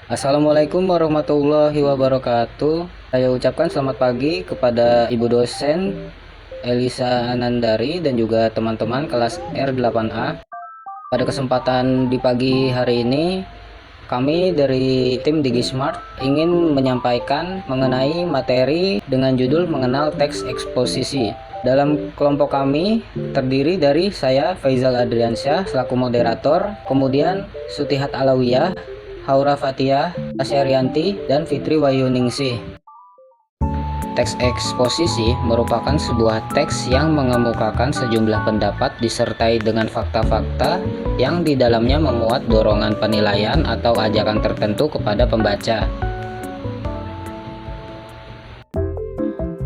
Assalamualaikum warahmatullahi wabarakatuh. Saya ucapkan selamat pagi kepada Ibu dosen Elisa Anandari dan juga teman-teman kelas R8A. Pada kesempatan di pagi hari ini, kami dari tim DigiSmart ingin menyampaikan mengenai materi dengan judul mengenal teks eksposisi. Dalam kelompok kami terdiri dari saya Faizal Adriansyah selaku moderator, kemudian Sutihat Alawiyah, Haura Fathiyah, Asyarianti, dan Fitri Wahyuningsih. Teks eksposisi merupakan sebuah teks yang mengemukakan sejumlah pendapat disertai dengan fakta-fakta yang di dalamnya memuat dorongan penilaian atau ajakan tertentu kepada pembaca.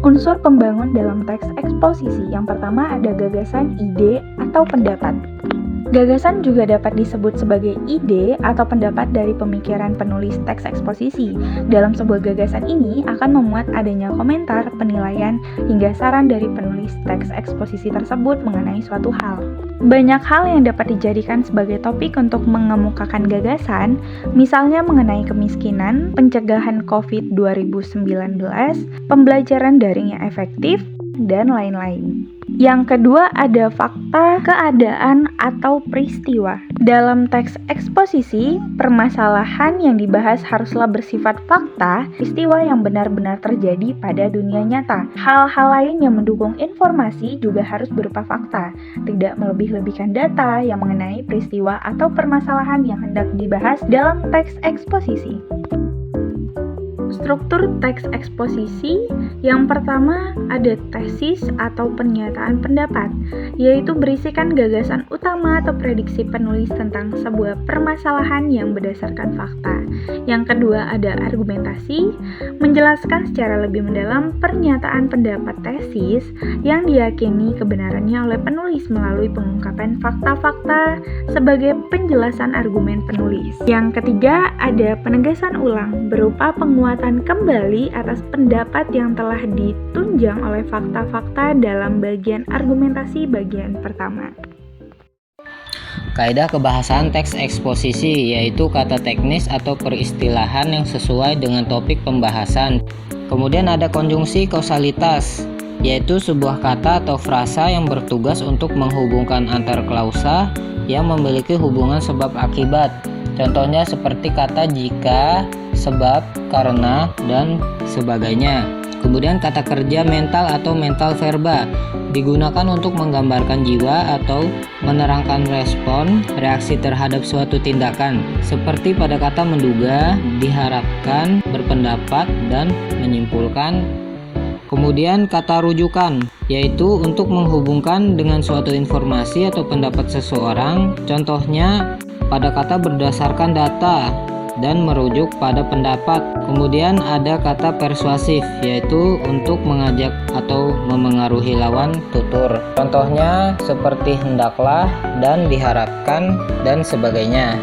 Unsur pembangun dalam teks eksposisi yang pertama ada gagasan, ide, atau pendapat. Gagasan juga dapat disebut sebagai ide atau pendapat dari pemikiran penulis teks eksposisi. Dalam sebuah gagasan ini akan memuat adanya komentar, penilaian, hingga saran dari penulis teks eksposisi tersebut mengenai suatu hal. Banyak hal yang dapat dijadikan sebagai topik untuk mengemukakan gagasan, misalnya mengenai kemiskinan, pencegahan COVID-19, pembelajaran daring yang efektif, dan lain-lain. Yang kedua ada fakta, keadaan, atau peristiwa. Dalam teks eksposisi, permasalahan yang dibahas haruslah bersifat fakta, peristiwa yang benar-benar terjadi pada dunia nyata. Hal-hal lain yang mendukung informasi juga harus berupa fakta, tidak melebih-lebihkan data yang mengenai peristiwa atau permasalahan yang hendak dibahas dalam teks eksposisi. Struktur teks eksposisi yang pertama ada tesis atau pernyataan pendapat, yaitu berisikan gagasan utama atau prediksi penulis tentang sebuah permasalahan yang berdasarkan fakta. Yang kedua ada argumentasi, menjelaskan secara lebih mendalam pernyataan pendapat tesis yang diyakini kebenarannya oleh penulis melalui pengungkapan fakta-fakta sebagai penjelasan argumen penulis. Yang ketiga ada penegasan ulang berupa penguatan kembali atas pendapat yang telah ditunjang oleh fakta-fakta dalam bagian argumentasi bagian pertama. Kaidah kebahasan teks eksposisi yaitu kata teknis atau peristilahan yang sesuai dengan topik pembahasan. Kemudian ada konjungsi kausalitas, yaitu sebuah kata atau frasa yang bertugas untuk menghubungkan antar klausa yang memiliki hubungan sebab akibat. Contohnya seperti kata jika, sebab, karena, dan sebagainya. Kemudian kata kerja mental atau mental verba digunakan untuk menggambarkan jiwa atau menerangkan respon, reaksi terhadap suatu tindakan. Seperti pada kata menduga, diharapkan, berpendapat, dan menyimpulkan. Kemudian kata rujukan, yaitu untuk menghubungkan dengan suatu informasi atau pendapat seseorang. Contohnya pada kata berdasarkan data dan merujuk pada pendapat. Kemudian ada kata persuasif, yaitu untuk mengajak atau memengaruhi lawan tutur. Contohnya seperti hendaklah dan diharapkan dan sebagainya.